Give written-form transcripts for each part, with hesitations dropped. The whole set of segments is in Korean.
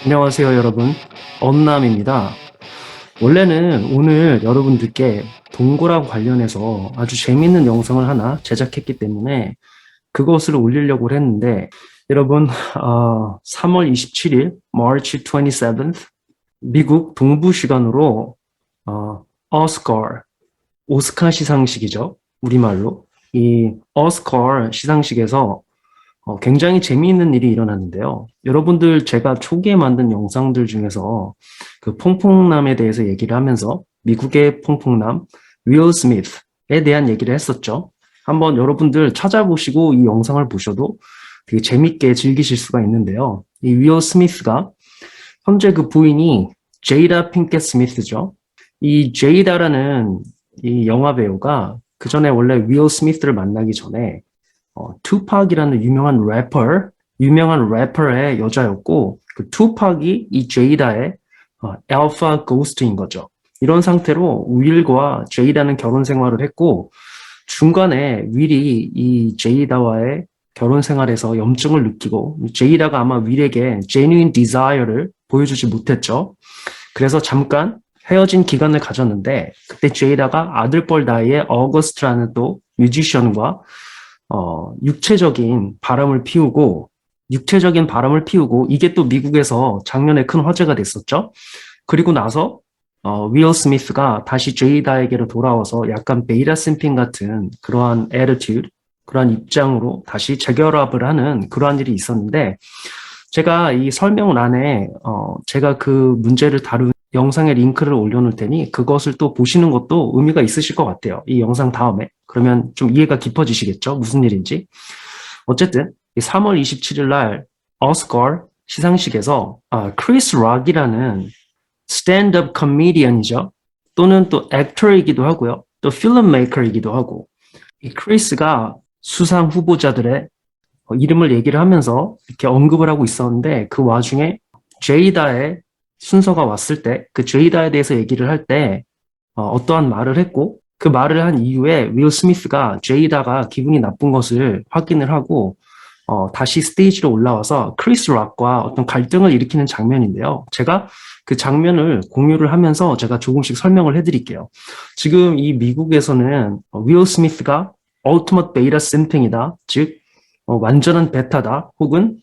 안녕하세요, 여러분. 언남입니다. 원래는 오늘 여러분들께 동거랑 관련해서 아주 재밌는 영상을 하나 제작했기 때문에 그것을 올리려고 했는데, 여러분, 3월 27일, March 27th, 미국 동부 시간으로 오스카, 오스카 시상식이죠. 우리말로. 이 오스카 시상식에서 굉장히 재미있는 일이 일어났는데요. 여러분들 제가 초기에 만든 영상들 중에서 그 퐁퐁남에 대해서 얘기를 하면서 미국의 퐁퐁남 윌 스미스에 대한 얘기를 했었죠. 한번 여러분들 찾아보시고 이 영상을 보셔도 되게 재밌게 즐기실 수가 있는데요. 이 윌 스미스가 현재 그 부인이 제이다 핑켓 스미스죠. 이 제이다라는 이 영화 배우가 그 전에 원래 윌 스미스를 만나기 전에 투팍이라는 유명한 래퍼의 여자였고, 그 투팍이 이 제이다의 알파 고스트인 거죠. 이런 상태로 윌과 제이다는 결혼 생활을 했고, 중간에 윌이 이 제이다와의 결혼 생활에서 염증을 느끼고, 제이다가 아마 윌에게 genuine desire를 보여주지 못했죠. 그래서 잠깐 헤어진 기간을 가졌는데, 그때 제이다가 아들뻘 나이에 어거스트라는 또 뮤지션과 육체적인 바람을 피우고, 이게 또 미국에서 작년에 큰 화제가 됐었죠. 그리고 나서, 윌 스미스가 다시 제이다에게로 돌아와서 약간 베이다 심핑 같은 그러한 attitude, 그러한 입장으로 다시 재결합을 하는 그러한 일이 있었는데, 제가 이 설명란에, 제가 그 문제를 다룬 영상의 링크를 올려놓을 테니 그것을 또 보시는 것도 의미가 있으실 것 같아요. 이 영상 다음에. 그러면 좀 이해가 깊어지시겠죠? 무슨 일인지. 어쨌든 3월 27일 날 오스카 시상식에서 크리스 락이라는 스탠드업 코미디언이죠. 또는 또 액터이기도 하고요. 또 필름 메이커이기도 하고, 이 크리스가 수상 후보자들의 이름을 얘기를 하면서 이렇게 언급을 하고 있었는데, 그 와중에 제이다의 순서가 왔을 때, 그 제이다에 대해서 얘기를 할 때, 어떠한 말을 했고, 그 말을 한 이후에 윌 스미스가 제이다가 기분이 나쁜 것을 확인을 하고, 다시 스테이지로 올라와서 크리스 락과 어떤 갈등을 일으키는 장면인데요. 제가 그 장면을 공유를 하면서 제가 조금씩 설명을 해드릴게요. 지금 이 미국에서는 윌 스미스가 ultimate beta simping이다. 즉, 완전한 베타다. 혹은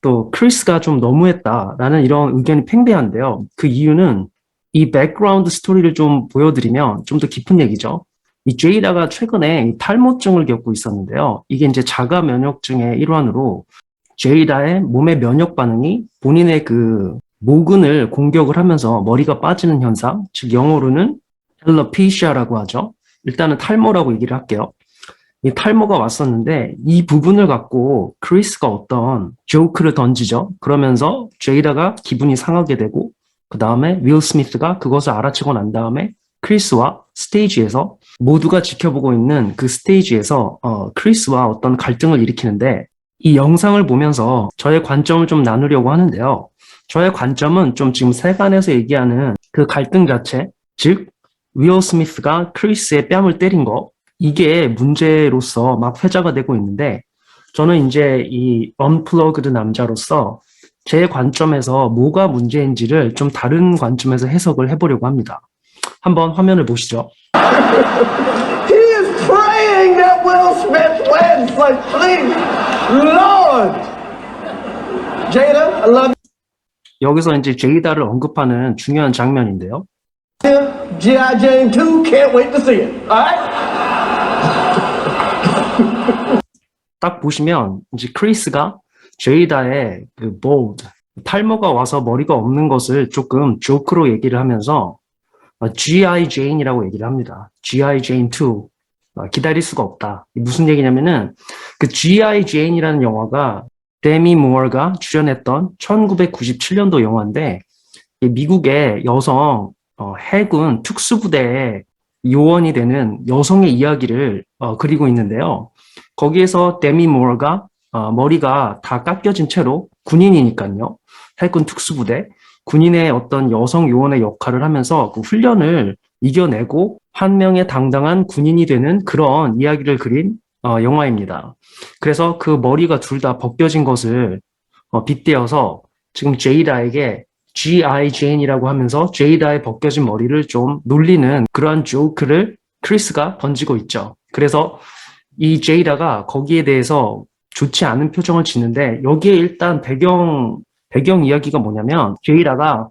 또 크리스가 좀 너무했다라는 이런 의견이 팽배한데요. 그 이유는 이 백그라운드 스토리를 좀 보여드리면 좀 더 깊은 얘기죠. 이 제이다가 최근에 탈모증을 겪고 있었는데요. 이게 이제 자가 면역증의 일환으로 제이다의 몸의 면역 반응이 본인의 그 모근을 공격을 하면서 머리가 빠지는 현상, 즉 영어로는 앨러피시아라고 하죠. 일단은 탈모라고 얘기를 할게요. 이 탈모가 왔었는데 이 부분을 갖고 크리스가 어떤 조크를 던지죠. 그러면서 제이다가 기분이 상하게 되고, 그 다음에 윌 스미스가 그것을 알아채고 난 다음에 크리스와 스테이지에서 모두가 지켜보고 있는 그 스테이지에서 크리스와 어떤 갈등을 일으키는데, 이 영상을 보면서 저의 관점을 좀 나누려고 하는데요. 저의 관점은 좀 지금 세간에서 얘기하는 그 갈등 자체, 즉 윌 스미스가 크리스의 뺨을 때린 거, 이게 문제로서 막 회자가 되고 있는데, 저는 이제 이 언플러그드 남자로서 제 관점에서 뭐가 문제인지를 좀 다른 관점에서 해석을 해보려고 합니다. 한번 화면을 보시죠. He is praying that Will Smith wins. Like, please, Lord. Jada, I love 여기서 이제 제이다를 언급하는 중요한 장면인데요. you. G.I. Jane 2, can't wait to see it. All right? 딱 보시면 이제 크리스가 제이다의 그 bold, 탈모가 와서 머리가 없는 것을 조금 조크로 얘기를 하면서 G.I. Jane이라고 얘기를 합니다. G.I. Jane 2, 기다릴 수가 없다. 무슨 얘기냐면은 그 G.I. Jane이라는 영화가 데미 무어가 출연했던 1997년도 영화인데, 미국의 여성 해군 특수부대의 요원이 되는 여성의 이야기를 그리고 있는데요. 거기에서 데미 무어가 머리가 다 깎여진 채로 군인이니까요. 해군 특수부대 군인의 어떤 여성 요원의 역할을 하면서 그 훈련을 이겨내고 한 명의 당당한 군인이 되는 그런 이야기를 그린 영화입니다. 그래서 그 머리가 둘 다 벗겨진 것을 빗대어서 지금 제이다에게 G.I. Jane이라고 하면서 제이다의 벗겨진 머리를 좀 놀리는 그러한 조크를 크리스가 던지고 있죠. 그래서 이 제이다가 거기에 대해서 좋지 않은 표정을 짓는데 여기에 일단 배경 이야기가 뭐냐면 제이다가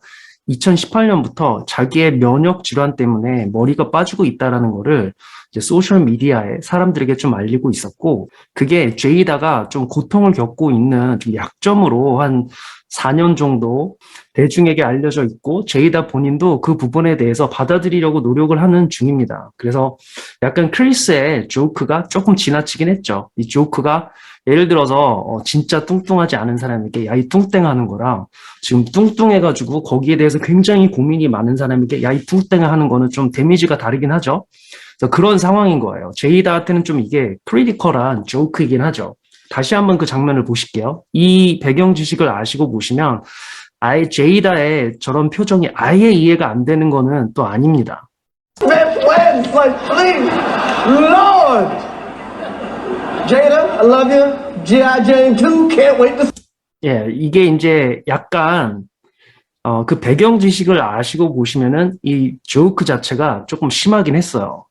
2018년부터 자기의 면역 질환 때문에 머리가 빠지고 있다라는 거를 이제 소셜 미디어에 사람들에게 좀 알리고 있었고 그게 제이다가 좀 고통을 겪고 있는 좀 약점으로 한 4년 정도 대중에게 알려져 있고 제이다 본인도 그 부분에 대해서 받아들이려고 노력을 하는 중입니다. 그래서 약간 크리스의 조크가 조금 지나치긴 했죠. 이 조크가 예를 들어서 진짜 뚱뚱하지 않은 사람에게 야 이 뚱땡 하는 거랑 지금 뚱뚱해가지고 거기에 대해서 굉장히 고민이 많은 사람에게 야 이 뚱땡 하는 거는 좀 데미지가 다르긴 하죠. 그래서 그런 상황인 거예요. 제이다한테는 좀 이게 크리티컬한 조크이긴 하죠. 다시 한번 그 장면을 보실게요. 이 배경 지식을 아시고 보시면 아예 제이다의 저런 표정이 아예 이해가 안 되는 거는 또 아닙니다. Best friends, like, please, Lord. Jada, I love you. G.I. Jane 2, can't wait to 예, 이게 이제 약간 그 배경 지식을 아시고 보시면은 이 조크 자체가 조금 심하긴 했어요.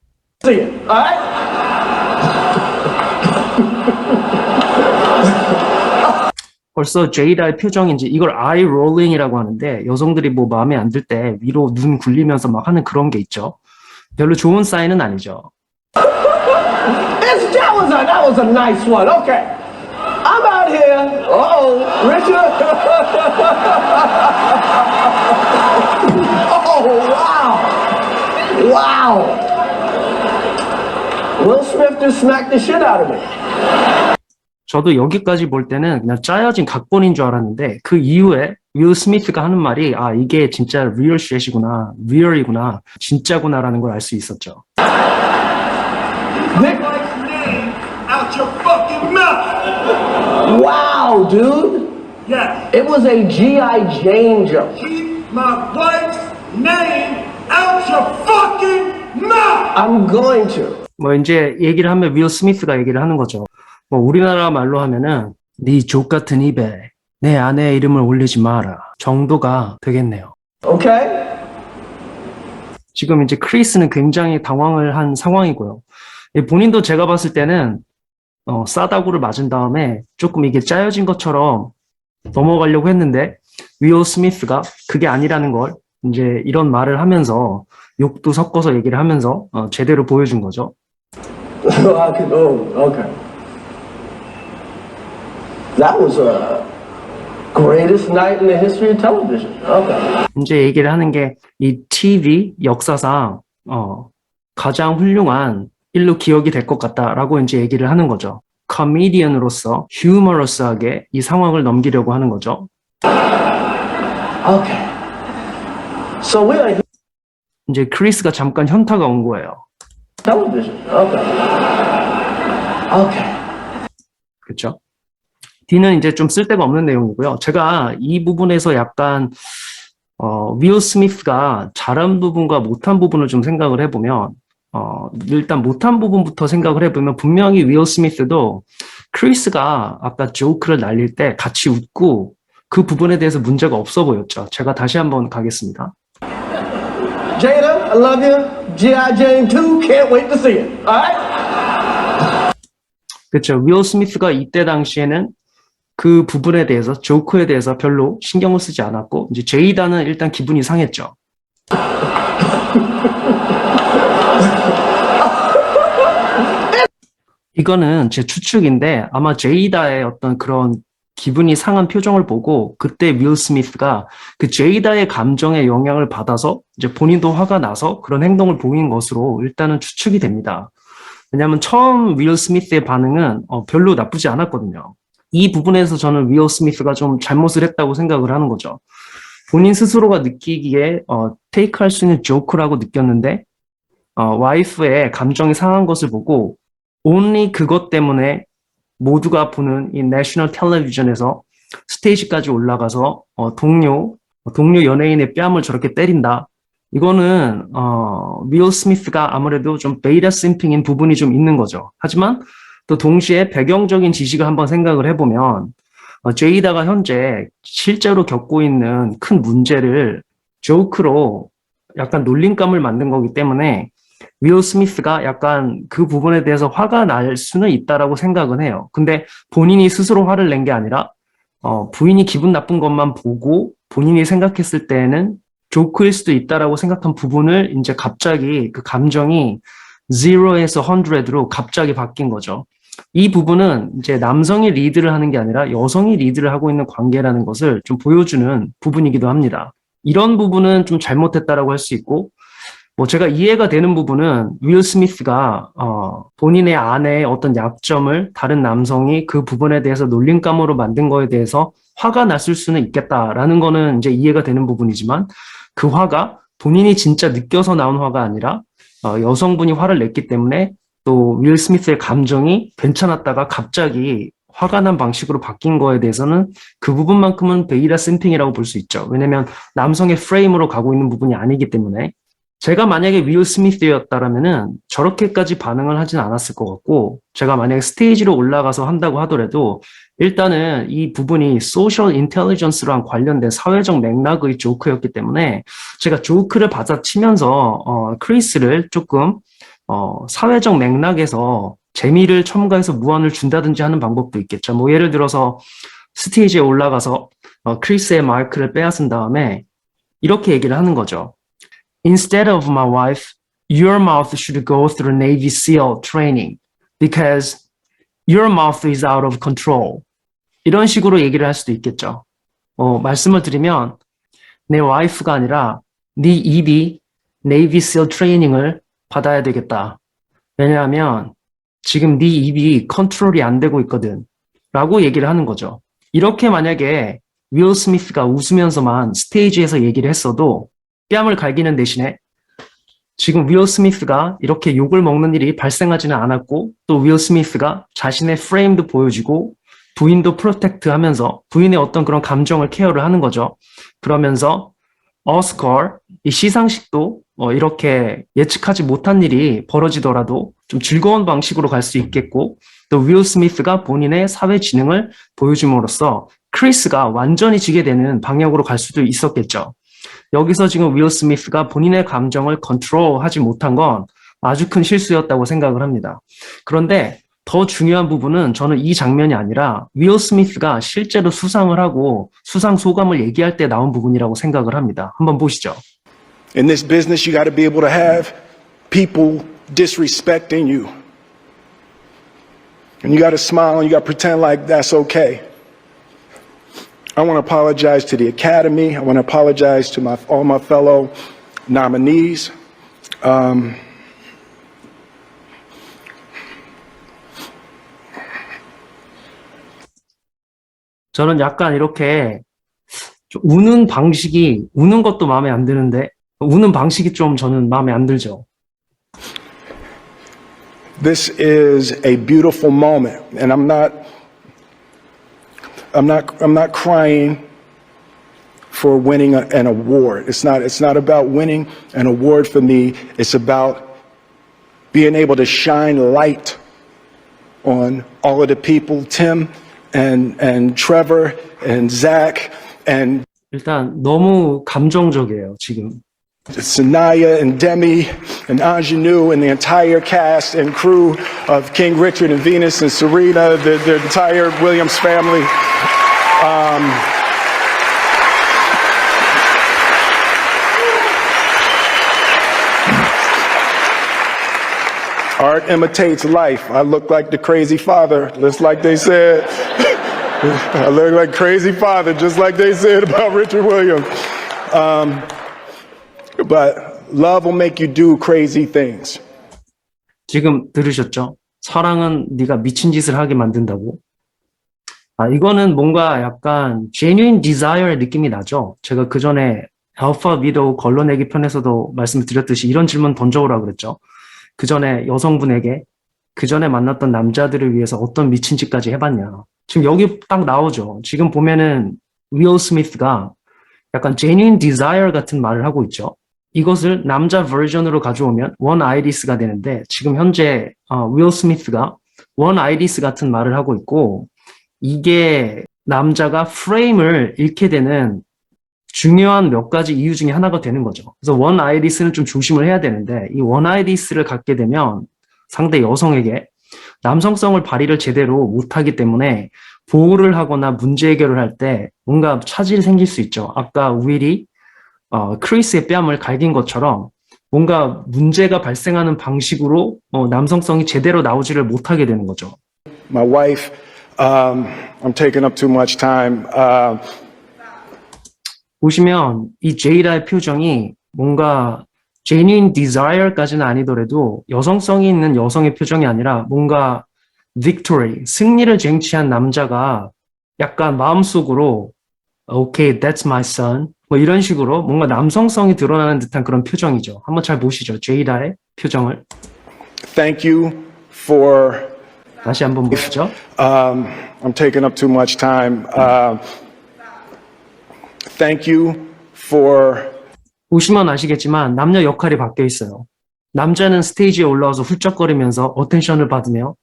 see it. All right? 벌써 제이다의 표정인지 이걸 아이 롤링이라고 하는데 여성들이 뭐 마음에 안 들 때 위로 눈 굴리면서 막 하는 그런 게 있죠. 별로 좋은 사인은 아니죠. That was a nice one. Okay. I'm out here. Uh-oh, Richard. Oh, wow. Wow. Will Smith just smacked the shit out of me. 저도 여기까지 볼 때는 그냥 짜여진 각본인 줄 알았는데 그 이후에 윌 스미스가 하는 말이 아 이게 진짜 리얼 쉣이구나, 리얼이구나, 진짜구나라는 걸 알 수 있었죠. Nick. Out your fucking mouth! Wow, dude. Yes. It was a G.I. Jane joke. Keep my wife's name out your fucking mouth! I'm going to. 뭐 이제 얘기를 하면 윌 스미스가 얘기를 하는 거죠. 뭐 우리나라 말로 하면은 네 족 같은 입에 내 아내의 이름을 올리지 마라 정도가 되겠네요. Okay? 지금 이제 크리스는 굉장히 당황을 한 상황이고요. 본인도 제가 봤을 때는 싸다구를 맞은 다음에 조금 이게 짜여진 것처럼 넘어가려고 했는데 윌 스미스가 그게 아니라는 걸 이제 이런 말을 하면서 욕도 섞어서 얘기를 하면서 제대로 보여준 거죠. Okay. That was a greatest night in the history of television. Okay. 이제 얘기를 하는 게 이 TV 역사상 가장 훌륭한 일로 기억이 될 것 같다라고 이제 얘기를 하는 거죠. 코미디언으로서 휴머러스하게 이 상황을 넘기려고 하는 거죠. Okay. So we are 이제 크리스가 잠깐 현타가 온 거예요. television. Okay. Okay. 그렇죠? D는 이제 좀 쓸데가 없는 내용이고요. 제가 이 부분에서 약간 윌 스미스가 잘한 부분과 못한 부분을 좀 생각을 해보면 일단 못한 부분부터 생각을 해보면 분명히 윌 스미스도 크리스가 아까 조크를 날릴 때 같이 웃고 그 부분에 대해서 문제가 없어 보였죠. 제가 다시 한번 가겠습니다. Jada, I love you. G.I. Jane 2, can't wait to see it. All right? 그렇죠. 윌 스미스가 이때 당시에는 그 부분에 대해서 조크에 대해서 별로 신경을 쓰지 않았고 이제 제이다는 일단 기분이 상했죠. 이거는 제 추측인데 아마 제이다의 어떤 그런 기분이 상한 표정을 보고 그때 윌 스미스가 그 제이다의 감정에 영향을 받아서 이제 본인도 화가 나서 그런 행동을 보인 것으로 일단은 추측이 됩니다. 왜냐하면 처음 윌 스미스의 반응은 별로 나쁘지 않았거든요. 이 부분에서 저는 윌 스미스가 좀 잘못을 했다고 생각을 하는 거죠. 본인 스스로가 느끼기에 테이크할 수 있는 조크라고 느꼈는데 와이프의 감정이 상한 것을 보고 only 그것 때문에 모두가 보는 이 내셔널 텔레비전에서 스테이지까지 올라가서 동료 연예인의 뺨을 저렇게 때린다. 이거는 윌 스미스가 아무래도 좀 베이다 심핑인 부분이 좀 있는 거죠. 하지만 또 동시에 배경적인 지식을 한번 생각을 해보면 제이다가 현재 실제로 겪고 있는 큰 문제를 조크로 약간 놀림감을 만든 거기 때문에 윌 스미스가 약간 그 부분에 대해서 화가 날 수는 있다라고 생각은 해요. 근데 본인이 스스로 화를 낸 게 아니라 부인이 기분 나쁜 것만 보고 본인이 생각했을 때에는 조크일 수도 있다라고 생각한 부분을 이제 갑자기 그 감정이 0에서 100로 갑자기 바뀐 거죠. 이 부분은 이제 남성이 리드를 하는 게 아니라 여성이 리드를 하고 있는 관계라는 것을 좀 보여주는 부분이기도 합니다. 이런 부분은 좀 잘못했다라고 할 수 있고, 뭐 제가 이해가 되는 부분은 윌 스미스가 본인의 아내의 어떤 약점을 다른 남성이 그 부분에 대해서 놀림감으로 만든 거에 대해서 화가 났을 수는 있겠다라는 거는 이제 이해가 되는 부분이지만 그 화가 본인이 진짜 느껴서 나온 화가 아니라 여성분이 화를 냈기 때문에 또 윌 스미스의 감정이 괜찮았다가 갑자기 화가 난 방식으로 바뀐 거에 대해서는 그 부분만큼은 베이다 심핑이라고 볼 수 있죠. 왜냐면 남성의 프레임으로 가고 있는 부분이 아니기 때문에 제가 만약에 윌 스미스였다라면은 저렇게까지 반응을 하진 않았을 것 같고 제가 만약에 스테이지로 올라가서 한다고 하더라도 일단은 이 부분이 소셜 인텔리전스랑 관련된 사회적 맥락의 조크였기 때문에 제가 조크를 받아치면서 크리스를 조금 사회적 맥락에서 재미를 첨가해서 무언을 준다든지 하는 방법도 있겠죠. 뭐 예를 들어서 스테이지에 올라가서 크리스의 마이크를 빼앗은 다음에 이렇게 얘기를 하는 거죠. Instead of my wife, your mouth should go through Navy SEAL training because your mouth is out of control. 이런 식으로 얘기를 할 수도 있겠죠. 말씀을 드리면 내 와이프가 아니라 네 입이 Navy SEAL 트레이닝을 받아야 되겠다. 왜냐하면 지금 네 입이 컨트롤이 안 되고 있거든. 라고 얘기를 하는 거죠. 이렇게 만약에 윌 스미스가 웃으면서만 스테이지에서 얘기를 했어도 뺨을 갈기는 대신에 지금 윌 스미스가 이렇게 욕을 먹는 일이 발생하지는 않았고 또 윌 스미스가 자신의 프레임도 보여주고 부인도 프로텍트 하면서 부인의 어떤 그런 감정을 케어를 하는 거죠. 그러면서 오스컬, 이 시상식도 이렇게 예측하지 못한 일이 벌어지더라도 좀 즐거운 방식으로 갈 수 있겠고 또 윌 스미스가 본인의 사회 지능을 보여줌으로써 크리스가 완전히 지게 되는 방향으로 갈 수도 있었겠죠. 여기서 지금 윌 스미스가 본인의 감정을 컨트롤하지 못한 건 아주 큰 실수였다고 생각을 합니다. 그런데 더 중요한 부분은 저는 이 장면이 아니라 윌 스미스가 실제로 수상을 하고 수상 소감을 얘기할 때 나온 부분이라고 생각을 합니다. 한번 보시죠. In this business, you got to be able to have people disrespecting you. And you got to smile and you got to pretend like that's okay. I want to apologize to the Academy. I want to apologize to all my fellow nominees. 저는 약간 이렇게 좀 우는 방식이, 우는 것도 마음에 안 드는데, 우는 방식이 좀 저는 마음에 안 들죠. This is a beautiful moment, and I'm not crying for winning an award. It's not about winning an award for me. It's about being able to shine light on all of the people, Tim and Trevor and Zach and 일단 너무 감정적이에요, 지금. Sanaya and Demi and Ingenue and the entire cast and crew of King Richard and Venus and Serena, the entire Williams family. Art imitates life. I look like the crazy father, just like they said. I look like crazy father, just like they said about Richard Williams. But love will make you do crazy things. 지금 들으셨죠? 사랑은 네가 미친 짓을 하게 만든다고. 이거는 뭔가 약간 genuine desire의 느낌이 나죠. 제가 그 전에 알파 위도우 걸러내기 편에서도 말씀을 드렸듯이 이런 질문 던져오라 그랬죠. 그 전에 여성분에게 그 전에 만났던 남자들을 위해서 어떤 미친 짓까지 해봤냐. 지금 여기 딱 나오죠. 지금 보면은 윌 스미스가 약간 genuine desire 같은 말을 하고 있죠. 이것을 남자 버전으로 가져오면 원 아이리스가 되는데 지금 현재 윌 스미스가 원 아이리스 같은 말을 하고 있고 이게 남자가 프레임을 잃게 되는 중요한 몇 가지 이유 중에 하나가 되는 거죠. 그래서 원 아이리스는 좀 조심을 해야 되는데 이 원 아이리스를 갖게 되면 상대 여성에게 남성성을 발휘를 제대로 못하기 때문에 보호를 하거나 문제 해결을 할 때 뭔가 차질이 생길 수 있죠. 아까 윌이 크리스의 뺨을 갈긴 것처럼 뭔가 문제가 발생하는 방식으로 남성성이 제대로 나오지를 못하게 되는 거죠. My wife, I'm taking up too much time. 보시면 이 제이다의 표정이 뭔가 genuine desire까지는 아니더라도 여성성이 있는 여성의 표정이 아니라 뭔가 victory, 승리를 쟁취한 남자가 약간 마음속으로 okay, that's my son 뭐 이런 식으로 뭔가 남성성이 드러나는 듯한 그런 표정이죠. 한번 잘 보시죠. 제이다의 표정을. Thank you for, 다시 한번 보시죠. I'm taking up too much time. Thank you for, 보시면 아시겠지만 남녀 역할이 바뀌어 있어요. 남자는 스테이지에 올라와서 훌쩍거리면서 어텐션을 받으며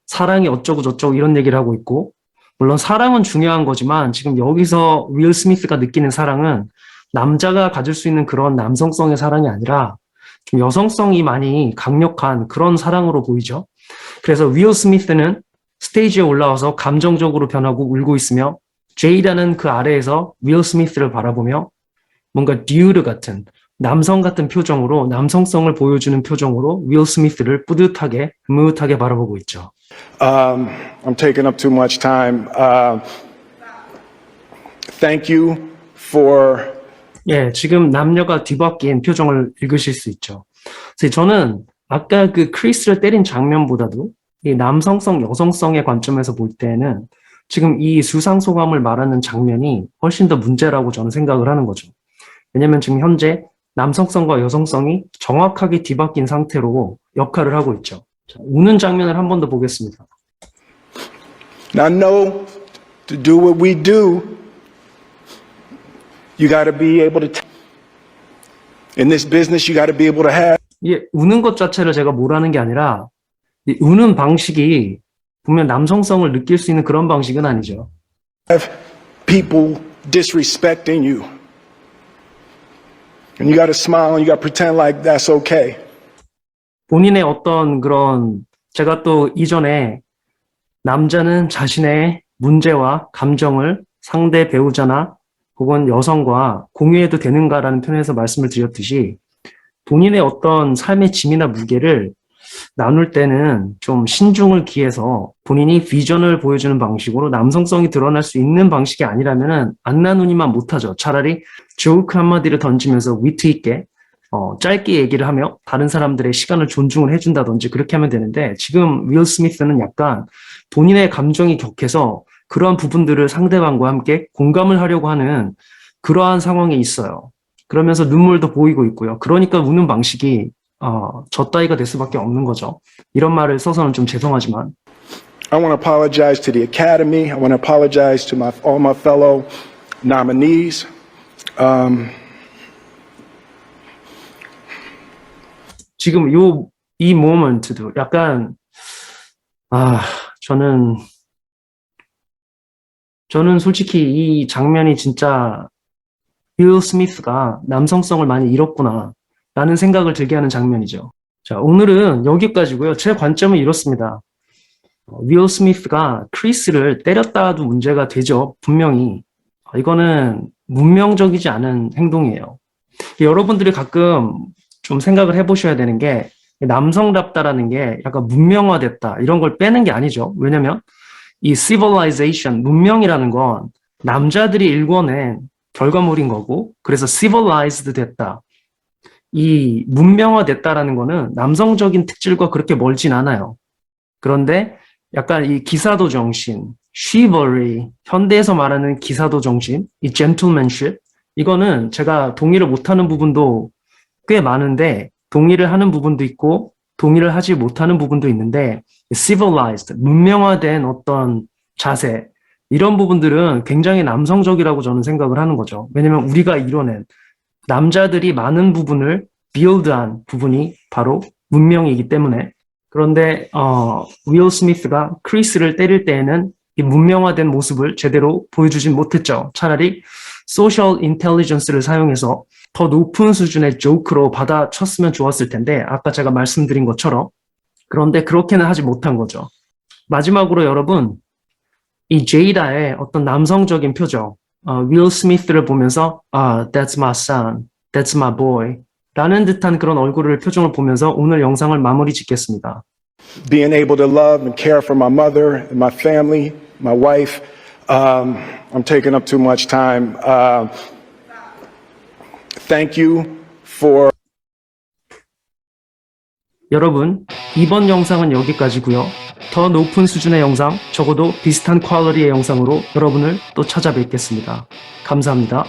사랑이 어쩌고 저쩌고 이런 얘기를 하고 있고, 물론 사랑은 중요한 거지만 지금 여기서 윌 스미스가 느끼는 사랑은 남자가 가질 수 있는 그런 남성성의 사랑이 아니라 좀 여성성이 많이 강력한 그런 사랑으로 보이죠. 그래서 윌 스미스는 스테이지에 올라와서 감정적으로 변하고 울고 있으며 제이다는 그 아래에서 윌 스미스를 바라보며 뭔가 듀드 같은 남성 같은 표정으로 남성성을 보여주는 표정으로 윌 스미스를 뿌듯하게 흐뭇하게 바라보고 있죠. I'm taking up too much time. Thank you for, 예, 지금 남녀가 뒤바뀐 표정을 읽으실 수 있죠. 그래서 저는 아까 그 크리스를 때린 장면보다도 이 남성성, 여성성의 관점에서 볼 때는 지금 이 수상소감을 말하는 장면이 훨씬 더 문제라고 저는 생각을 하는 거죠. 왜냐면 지금 현재 남성성과 여성성이 정확하게 뒤바뀐 상태로 역할을 하고 있죠. 자, 우는 장면을 한 번 더 보겠습니다. now know to do what we do, you got to be able to, in this business, you got to be able to have 우는 것 자체를 제가 뭐라는 게 아니라 이 우는 방식이 분명 남성성을 느낄 수 있는 그런 방식은 아니죠. people disrespecting you. And you got to smile and you got to pretend like that's okay. 본인의 어떤 그런 제가 또 이전에 남자는 자신의 문제와 감정을 상대 배우자나 혹은 여성과 공유해도 되는가라는 편에서 말씀을 드렸듯이 본인의 어떤 삶의 짐이나 무게를 나눌 때는 좀 신중을 기해서 본인이 비전을 보여주는 방식으로 남성성이 드러날 수 있는 방식이 아니라면은 안 나누니만 못하죠. 차라리 조크 한마디를 던지면서 위트 있게 짧게 얘기를 하며 다른 사람들의 시간을 존중을 해준다든지 그렇게 하면 되는데 지금 윌 스미스는 약간 본인의 감정이 격해서 그러한 부분들을 상대방과 함께 공감을 하려고 하는 그러한 상황에 있어요. 그러면서 눈물도 보이고 있고요. 그러니까 우는 방식이 저 따위가 될 수밖에 없는 거죠. 이런 말을 써서는 좀 죄송하지만 I want to apologize to the Academy. I want to apologize to all my fellow nominees. 지금 이 모먼트도 약간 저는 솔직히 이 장면이 진짜 윌 스미스가 남성성을 많이 잃었구나 라는 생각을 들게 하는 장면이죠. 자, 오늘은 여기까지고요. 제 관점은 이렇습니다. 윌 스미스가 크리스를 때렸다도 문제가 되죠. 분명히. 이거는 문명적이지 않은 행동이에요. 여러분들이 가끔 좀 생각을 해보셔야 되는 게 남성답다라는 게 약간 문명화됐다 이런 걸 빼는 게 아니죠. 왜냐면 이 civilization, 문명이라는 건 남자들이 일궈낸 결과물인 거고 그래서 civilized 됐다. 이 문명화됐다라는 거는 남성적인 특질과 그렇게 멀진 않아요. 그런데 약간 이 기사도 정신, chivalry, 현대에서 말하는 기사도 정신, 이 gentlemanship, 이거는 제가 동의를 못하는 부분도 꽤 많은데 동의를 하는 부분도 있고 동의를 하지 못하는 부분도 있는데 civilized, 문명화된 어떤 자세, 이런 부분들은 굉장히 남성적이라고 저는 생각을 하는 거죠. 왜냐면 우리가 이뤄낸 남자들이 많은 부분을 build한 부분이 바로 문명이기 때문에. 그런데 윌 스미스가 크리스를 때릴 때에는 이 문명화된 모습을 제대로 보여주진 못했죠. 차라리 소셜 인텔리전스를 사용해서 더 높은 수준의 조크로 받아쳤으면 좋았을 텐데 아까 제가 말씀드린 것처럼 그런데 그렇게는 하지 못한 거죠. 마지막으로 여러분 이 제이다의 어떤 남성적인 표정 윌 스미스를 보면서 that's my son, that's my boy 라는 듯한 그런 얼굴을 표정을 보면서 오늘 영상을 마무리 짓겠습니다. Being able to love and care for my mother, and my family, my wife. I'm taking up too much time. Thank you for. 여러분, 이번 영상은 여기까지고요. 더 높은 수준의 영상, 적어도 비슷한 퀄리티의 영상으로 여러분을 또 찾아뵙겠습니다. 감사합니다.